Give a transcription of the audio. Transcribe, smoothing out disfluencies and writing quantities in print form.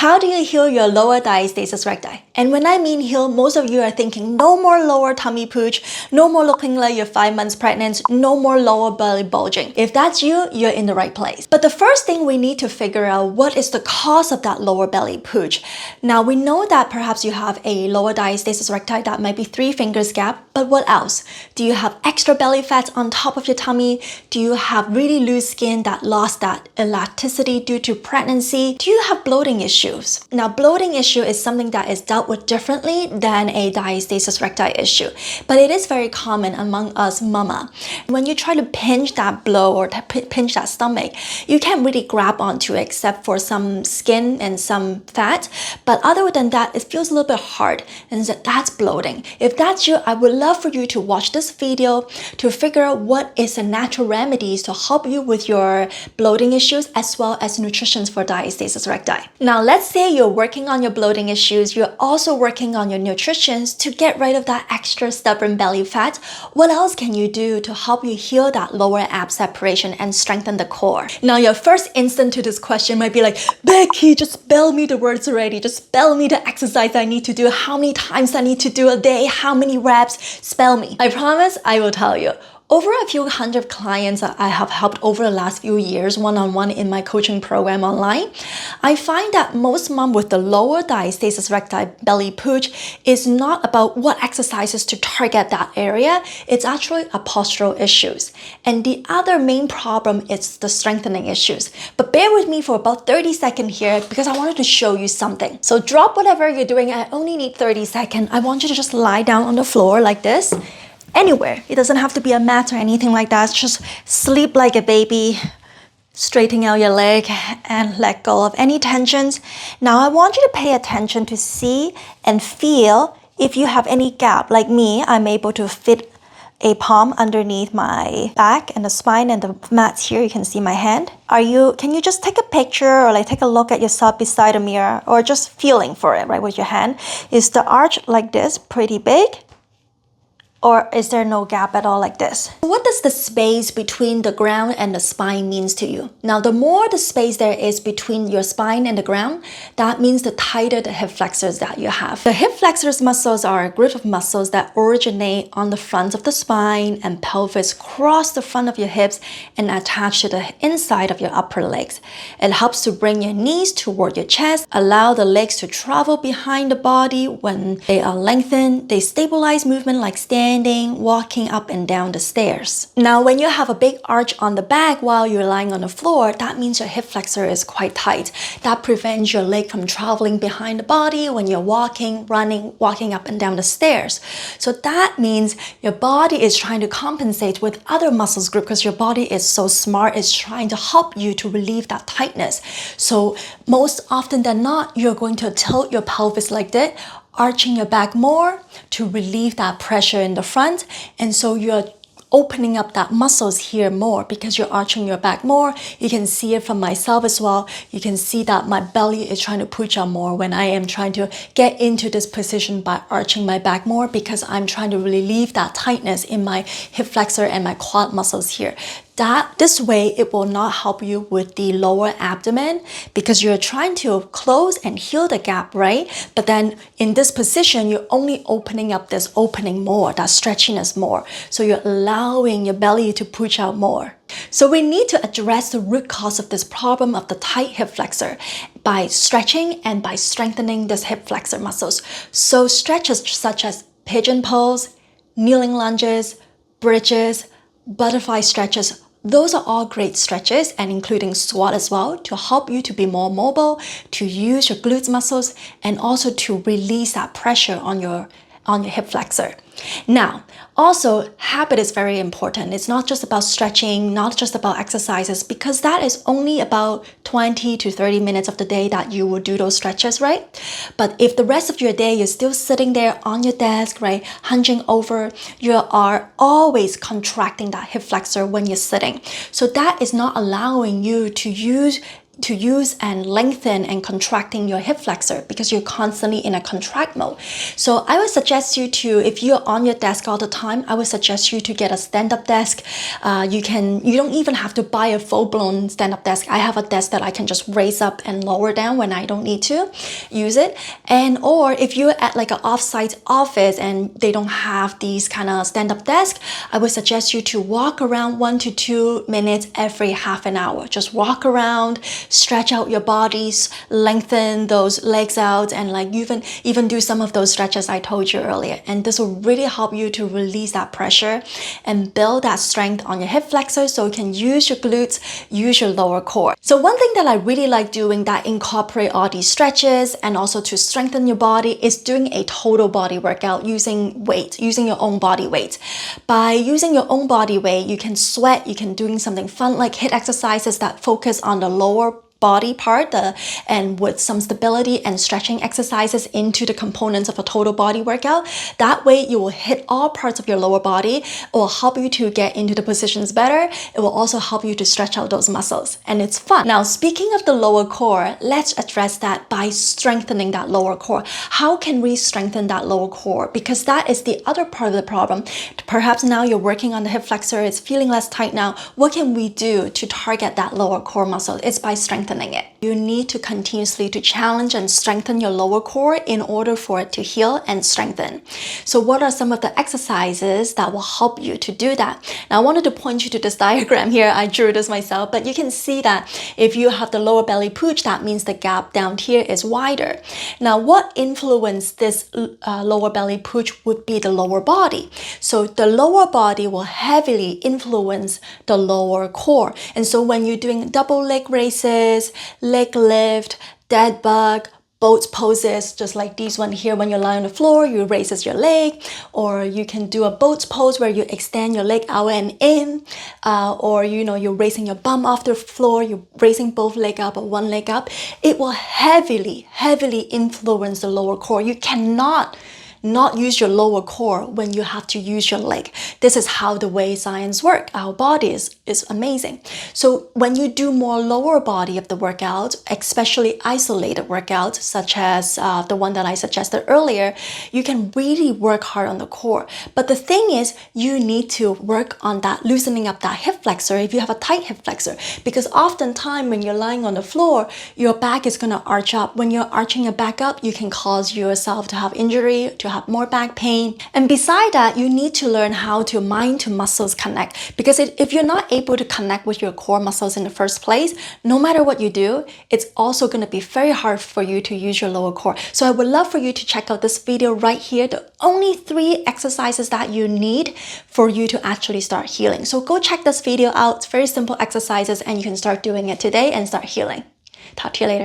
How do you heal your lower diastasis recti? And when I mean heal, most of you are thinking no more lower tummy pooch, no more looking like you're 5 months pregnant, no more lower belly bulging. If that's you, you're in the right place. But the first thing we need to figure out what is the cause of that lower belly pooch. Now we know that perhaps you have a lower diastasis recti that might be 3 fingers gap, but what else? Do you have extra belly fat on top of your tummy? Do you have really loose skin that lost that elasticity due to pregnancy? Do you have bloating issues? Now, bloating issue is something that is dealt with differently than a diastasis recti issue, but it is very common among us mama. When you try to pinch that blow or pinch that stomach, you can't really grab onto it except for some skin and some fat, but other than that, it feels a little bit hard, and that's bloating. If that's you, I would love for you to watch this video to figure out what is the natural remedies to help you with your bloating issues as well as nutrition for diastasis recti. Now, let's say you're working on your bloating issues, you're also working on your nutrition to get rid of that extra stubborn belly fat. What else can you do to help you heal that lower ab separation and strengthen the core? Now, your first instant to this question might be like, Becky, just spell me the words already. Just spell me the exercise I need to do, how many times I need to do a day, how many reps, spell me. I promise I will tell you. Over a few hundred clients I have helped over the last few years one-on-one in my coaching program online, I find that most moms with the lower diastasis recti belly pooch is not about what exercises to target that area. It's actually a postural issues. And the other main problem is the strengthening issues. But bear with me for about 30 seconds here because I wanted to show you something. So drop whatever you're doing. I only need 30 seconds. I want you to just lie down on the floor like this. Anywhere. It doesn't have to be a mat or anything like that. Just sleep like a baby, straighten out your leg and let go of any tensions. Now I want you to pay attention to see and feel if you have any gap. Like me, I'm able to fit a palm underneath my back and the spine and the mats here. You can see my hand. Can you just take a picture or like take a look at yourself beside a mirror or just feeling for it, right, with your hand? Is the arch like this pretty big? Or is there no gap at all like this? What does the space between the ground and the spine means to you? Now, the more the space there is between your spine and the ground, that means the tighter the hip flexors that you have. The hip flexors muscles are a group of muscles that originate on the front of the spine and pelvis, cross the front of your hips and attach to the inside of your upper legs. It helps to bring your knees toward your chest, allow the legs to travel behind the body when they are lengthened. They stabilize movement like standing, walking up and down the stairs. Now, when you have a big arch on the back while you're lying on the floor, that means your hip flexor is quite tight. That prevents your leg from traveling behind the body when you're walking, running, walking up and down the stairs. So that means your body is trying to compensate with other muscles group because your body is so smart, it's trying to help you to relieve that tightness. So most often than not, you're going to tilt your pelvis like that, arching your back more to relieve that pressure in the front. And so you're opening up that muscles here more because you're arching your back more. You can see it from myself as well. You can see that my belly is trying to push out more when I am trying to get into this position by arching my back more because I'm trying to relieve that tightness in my hip flexor and my quad muscles here. This way, it will not help you with the lower abdomen because you're trying to close and heal the gap, right? But then in this position, you're only opening up this opening more, that stretchiness more. So you're allowing your belly to push out more. So we need to address the root cause of this problem of the tight hip flexor by stretching and by strengthening this hip flexor muscles. So stretches such as pigeon pose, kneeling lunges, bridges, butterfly stretches, those are all great stretches and including squat as well to help you to be more mobile, to use your glutes muscles and also to release that pressure on your hip flexor. Now, also habit is very important. It's not just about stretching, not just about exercises, because that is only about 20 to 30 minutes of the day that you will do those stretches, right? But if the rest of your day you're still sitting there on your desk, right, hunching over, you are always contracting that hip flexor when you're sitting. So that is not allowing you to use to use and lengthen and contracting your hip flexor because you're constantly in a contract mode. So I would suggest you to, if you're on your desk all the time, I would suggest you to get a stand-up desk. You don't even have to buy a full-blown stand-up desk. I have a desk that I can just raise up and lower down when I don't need to use it. And or if you're at like an off-site office and they don't have these kind of stand-up desk, I would suggest you to walk around 1 to 2 minutes every half an hour. Just walk around, stretch out your bodies, lengthen those legs out, and like even do some of those stretches I told you earlier. And this will really help you to release that pressure and build that strength on your hip flexor so you can use your glutes, use your lower core. So one thing that I really like doing that incorporate all these stretches and also to strengthen your body is doing a total body workout using weight, using your own body weight. By using your own body weight, you can sweat, you can doing something fun like HIIT exercises that focus on the lower body part and with some stability and stretching exercises into the components of a total body workout. That way you will hit all parts of your lower body. It will help you to get into the positions better. It will also help you to stretch out those muscles, and it's fun. Now, speaking of the lower core, let's address that by strengthening that lower core. How can we strengthen that lower core? Because that is the other part of the problem. Perhaps now you're working on the hip flexor, it's feeling less tight now. What can we do to target that lower core muscle? It's by strengthening it. You need to continuously to challenge and strengthen your lower core in order for it to heal and strengthen. So what are some of the exercises that will help you to do that? Now I wanted to point you to this diagram here. I drew this myself, but you can see that if you have the lower belly pooch, that means the gap down here is wider. Now what influences this lower belly pooch would be the lower body. So the lower body will heavily influence the lower core. And so when you're doing double leg raises, leg lift, dead bug, boat poses, just like these one here, when you lie on the floor, you raises your leg, or you can do a boat pose where you extend your leg out and in, or you're raising your bum off the floor, you're raising both leg up or one leg up. It will heavily influence the lower core. You cannot not use your lower core when you have to use your leg. This is how the way science works. Our body is amazing. So when you do more lower body of the workout, especially isolated workouts, such as the one that I suggested earlier, you can really work hard on the core. But the thing is, you need to work on that, loosening up that hip flexor if you have a tight hip flexor. Because oftentimes when you're lying on the floor, your back is going to arch up. When you're arching your back up, you can cause yourself to have injury, to have more back pain. And beside that, you need to learn how to mind to muscles connect. Because if you're not able to connect with your core muscles in the first place, no matter what you do, it's also going to be very hard for you to use your lower core. So I would love for you to check out this video right here. The only 3 exercises that you need for you to actually start healing. So go check this video out. It's very simple exercises and you can start doing it today and start healing. Talk to you later.